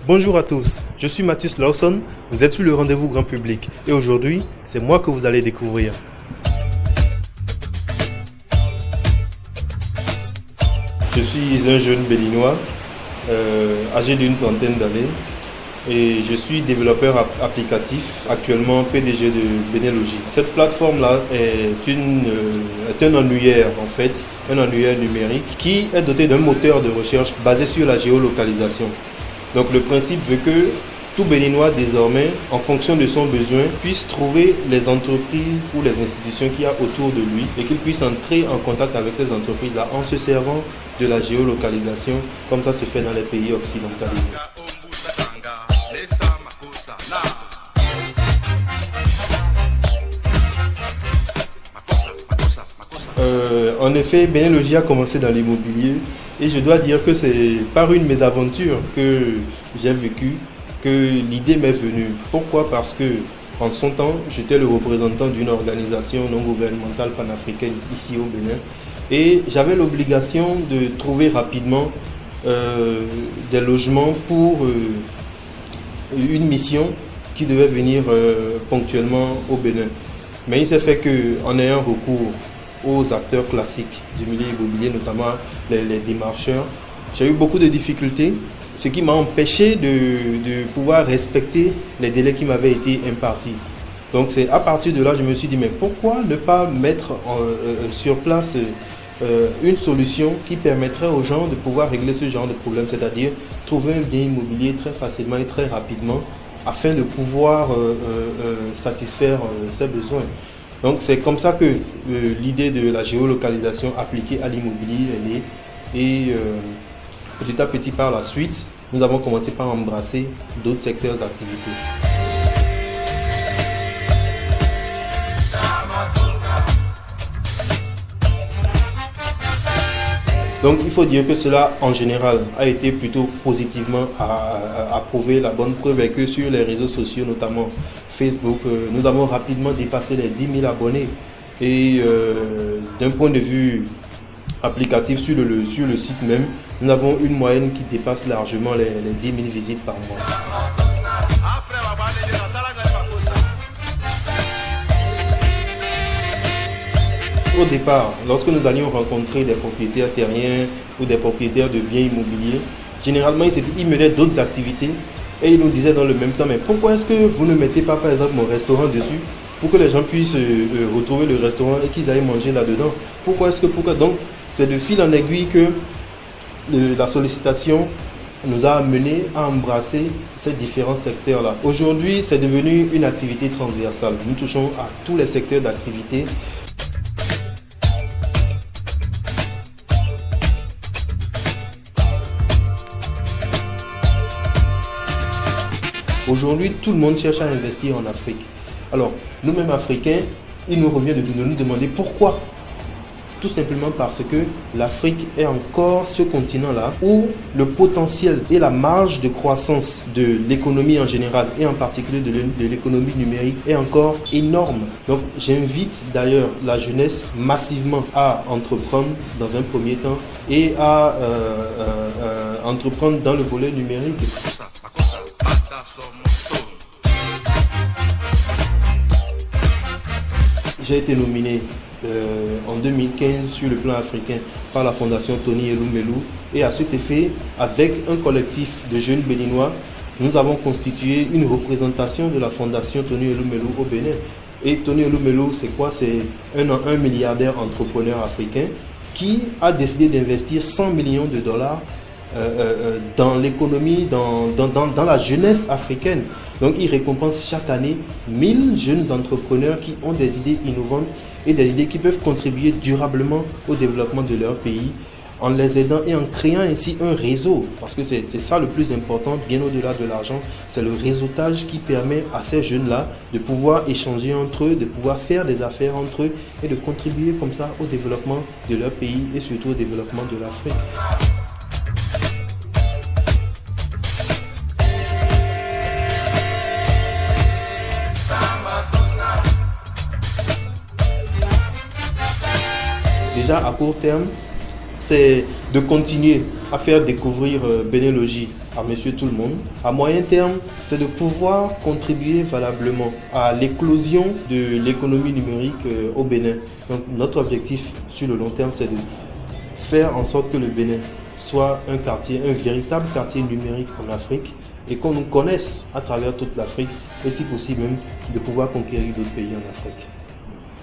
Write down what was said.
Bonjour à tous, je suis Mathis Lawson, vous êtes sur le rendez-vous grand public et aujourd'hui, c'est moi que vous allez découvrir. Je suis un jeune béninois, âgé d'une trentaine d'années et je suis développeur applicatif, actuellement PDG de Bénélogie. Cette plateforme-là est un annuaire en fait, un annuaire numérique qui est doté d'un moteur de recherche basé sur la géolocalisation. Donc le principe veut que tout Béninois désormais, en fonction de son besoin, puisse trouver les entreprises ou les institutions qu'il y a autour de lui et qu'il puisse entrer en contact avec ces entreprises-là en se servant de la géolocalisation, comme ça se fait dans les pays occidentalisés. En effet, Bénélogie a commencé dans l'immobilier et je dois dire que c'est par une mésaventure que j'ai vécu que l'idée m'est venue. Pourquoi? Parce que en son temps, j'étais le représentant d'une organisation non gouvernementale panafricaine ici au Bénin et j'avais l'obligation de trouver rapidement des logements pour une mission qui devait venir ponctuellement au Bénin. Mais il s'est fait qu'en ayant recours aux acteurs classiques du milieu immobilier, notamment les démarcheurs, j'ai eu beaucoup de difficultés, ce qui m'a empêché de pouvoir respecter les délais qui m'avaient été impartis. Donc c'est à partir de là je me suis dit mais pourquoi ne pas mettre sur place une solution qui permettrait aux gens de pouvoir régler ce genre de problème, c'est-à-dire trouver un bien immobilier très facilement et très rapidement afin de pouvoir satisfaire ses besoins. Donc c'est comme ça que l'idée de la géolocalisation appliquée à l'immobilier est née et petit à petit par la suite, nous avons commencé par embrasser d'autres secteurs d'activité. Donc il faut dire que cela en général a été plutôt positivement approuvé. La bonne preuve est que sur les réseaux sociaux, notamment Facebook, nous avons rapidement dépassé les 10 000 abonnés. Et d'un point de vue applicatif sur le site même, nous avons une moyenne qui dépasse largement les 10 000 visites par mois. Au départ, lorsque nous allions rencontrer des propriétaires terriens ou des propriétaires de biens immobiliers, généralement ils menaient d'autres activités et ils nous disaient dans le même temps mais pourquoi est-ce que vous ne mettez pas par exemple mon restaurant dessus pour que les gens puissent retrouver le restaurant et qu'ils aillent manger là-dedans? Pourquoi? Donc c'est de fil en aiguille que la sollicitation nous a amené à embrasser ces différents secteurs-là. Aujourd'hui, c'est devenu une activité transversale. Nous touchons à tous les secteurs d'activité. Aujourd'hui, tout le monde cherche à investir en Afrique. Alors, nous-mêmes Africains, il nous revient de nous demander pourquoi. Tout simplement parce que l'Afrique est encore ce continent-là où le potentiel et la marge de croissance de l'économie en général et en particulier de l'économie numérique est encore énorme. Donc, j'invite d'ailleurs la jeunesse massivement à entreprendre dans un premier temps et à entreprendre dans le volet numérique. J'ai été nominé en 2015 sur le plan africain par la fondation Tony Elumelu et à cet effet, avec un collectif de jeunes béninois, nous avons constitué une représentation de la fondation Tony Elumelu au Bénin. Et Tony Elumelu, c'est quoi? C'est un milliardaire entrepreneur africain qui a décidé d'investir 100 millions de dollars dans l'économie, dans la jeunesse africaine. Donc il récompense chaque année 1000 jeunes entrepreneurs qui ont des idées innovantes et des idées qui peuvent contribuer durablement au développement de leur pays en les aidant et en créant ainsi un réseau. Parce que c'est ça le plus important, bien au-delà de l'argent, c'est le réseautage qui permet à ces jeunes-là de pouvoir échanger entre eux, de pouvoir faire des affaires entre eux et de contribuer comme ça au développement de leur pays et surtout au développement de l'Afrique. Déjà à court terme, c'est de continuer à faire découvrir Bénélogie à monsieur tout le monde. À moyen terme, c'est de pouvoir contribuer valablement à l'éclosion de l'économie numérique au Bénin. Donc notre objectif sur le long terme, c'est de faire en sorte que le Bénin soit un quartier, un véritable quartier numérique en Afrique et qu'on nous connaisse à travers toute l'Afrique et si possible même de pouvoir conquérir d'autres pays en Afrique.